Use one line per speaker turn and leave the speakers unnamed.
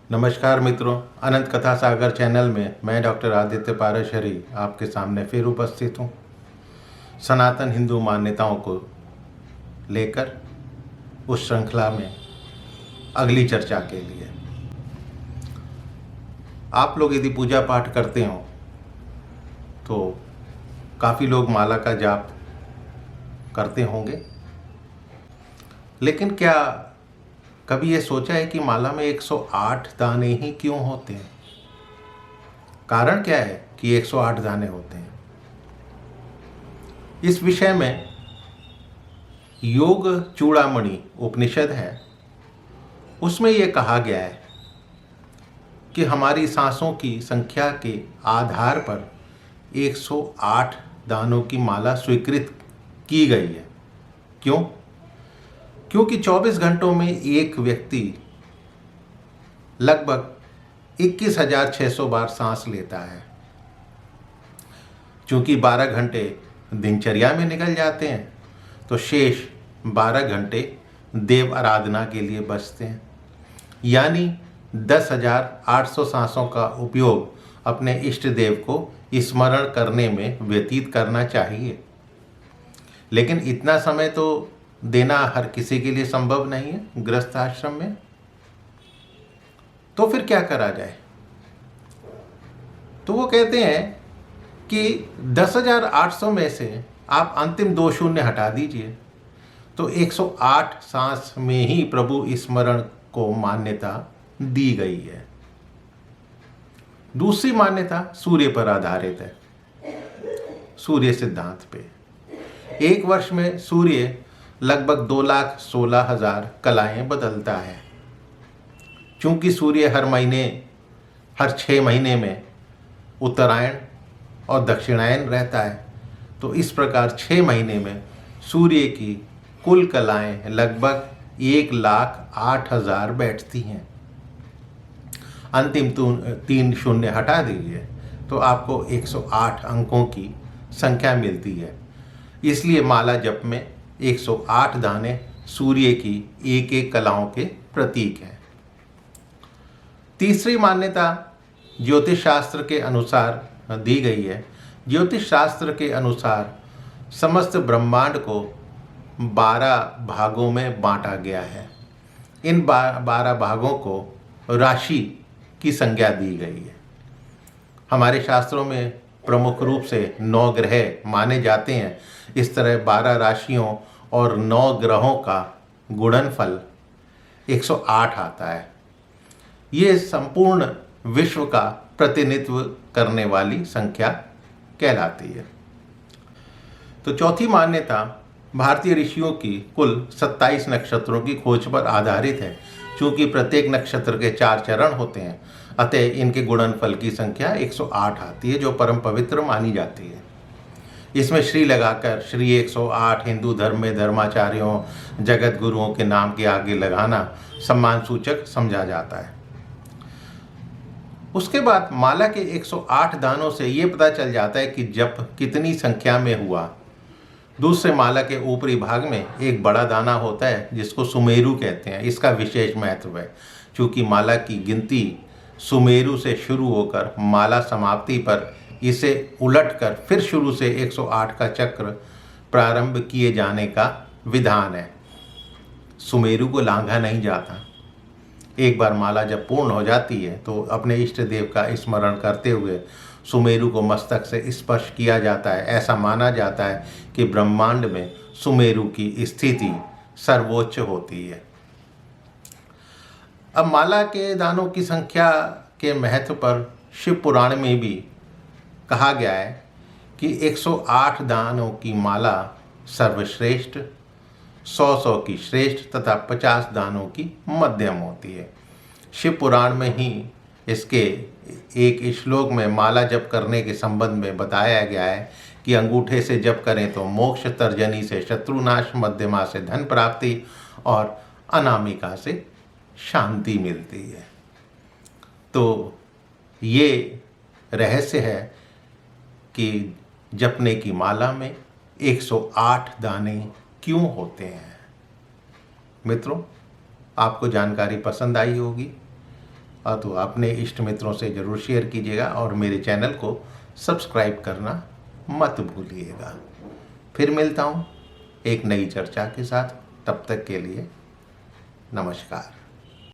नमस्कार मित्रों, अनंत कथा सागर चैनल में मैं डॉक्टर आदित्य पाराशरी आपके सामने फिर उपस्थित हूँ सनातन हिंदू मान्यताओं को लेकर उस श्रृंखला में अगली चर्चा के लिए। आप लोग यदि पूजा पाठ करते हो तो काफ़ी लोग माला का जाप करते होंगे, लेकिन क्या कभी ये सोचा है कि माला में 108 दाने ही क्यों होते हैं? कारण क्या है कि 108 दाने होते हैं? इस विषय में योग चूड़ामणि उपनिषद है, उसमें यह कहा गया है कि हमारी सांसों की संख्या के आधार पर 108 दानों की माला स्वीकृत की गई है। क्यों? क्योंकि 24 घंटों में एक व्यक्ति लगभग 21,600 बार सांस लेता है। चूंकि 12 घंटे दिनचर्या में निकल जाते हैं तो शेष 12 घंटे देव आराधना के लिए बचते हैं, यानी 10,800 सांसों का उपयोग अपने इष्ट देव को स्मरण करने में व्यतीत करना चाहिए। लेकिन इतना समय तो देना हर किसी के लिए संभव नहीं है गृहस्थ आश्रम में। तो फिर क्या करा जाए? तो वो कहते हैं कि 10,800 में से आप अंतिम 2 शून्य हटा दीजिए तो 108 सांस में ही प्रभु स्मरण को मान्यता दी गई है। दूसरी मान्यता सूर्य पर आधारित है, सूर्य सिद्धांत पे। एक वर्ष में सूर्य लगभग 2,16,000 कलाएं बदलता है। चूंकि सूर्य हर 6 महीने में उत्तरायण और दक्षिणायन रहता है, तो इस प्रकार 6 महीने में सूर्य की कुल कलाएं लगभग 1,08,000 बैठती हैं। अंतिम 3 शून्य हटा दीजिए तो आपको 108 अंकों की संख्या मिलती है। इसलिए माला जप में 108 दाने सूर्य की एक एक कलाओं के प्रतीक हैं। तीसरी मान्यता ज्योतिष शास्त्र के अनुसार दी गई है। ज्योतिष शास्त्र के अनुसार समस्त ब्रह्मांड को 12 भागों में बांटा गया है। इन 12 भागों को राशि की संज्ञा दी गई है। हमारे शास्त्रों में प्रमुख रूप से 9 ग्रह माने जाते हैं। इस तरह 12 राशियों और 9 ग्रहों का गुणनफल 108 आता है। ये संपूर्ण विश्व का प्रतिनिधित्व करने वाली संख्या कहलाती है। तो चौथी मान्यता भारतीय ऋषियों की कुल 27 नक्षत्रों की खोज पर आधारित है। चूंकि प्रत्येक नक्षत्र के 4 चरण होते हैं, अतः इनके गुणनफल की संख्या 108 आती है, जो परम पवित्र मानी जाती है। इसमें श्री लगाकर श्री 108 हिंदू धर्म में धर्माचार्यों जगत गुरुओं के नाम के आगे लगाना सम्मान सूचक समझा जाता है। उसके बाद माला के 108 दानों से ये पता चल जाता है कि जप कितनी संख्या में हुआ। दूसरे माला के ऊपरी भाग में एक बड़ा दाना होता है जिसको सुमेरु कहते हैं। इसका विशेष महत्व है, चूँकि माला की गिनती सुमेरु से शुरू होकर माला समाप्ति पर इसे उलटकर फिर शुरू से 108 का चक्र प्रारंभ किए जाने का विधान है। सुमेरु को लांघा नहीं जाता। एक बार माला जब पूर्ण हो जाती है तो अपने इष्ट देव का स्मरण करते हुए सुमेरु को मस्तक से स्पर्श किया जाता है। ऐसा माना जाता है कि ब्रह्मांड में सुमेरु की स्थिति सर्वोच्च होती है। अब माला के दानों की संख्या के महत्व पर शिव पुराण में भी कहा गया है कि 108 दानों की माला सर्वश्रेष्ठ, 100 की श्रेष्ठ तथा 50 दानों की मध्यम होती है। शिव पुराण में ही इसके एक श्लोक में माला जप करने के संबंध में बताया गया है कि अंगूठे से जप करें तो मोक्ष, तर्जनी से शत्रुनाश, मध्यमा से धन प्राप्ति और अनामिका से शांति मिलती है। तो ये रहस्य है कि जपने की माला में 108 दाने क्यों होते हैं। मित्रों, आपको जानकारी पसंद आई होगी। तो अपने इष्ट मित्रों से ज़रूर शेयर कीजिएगा और मेरे चैनल को सब्सक्राइब करना मत भूलिएगा। फिर मिलता हूँ एक नई चर्चा के साथ, तब तक के लिए नमस्कार।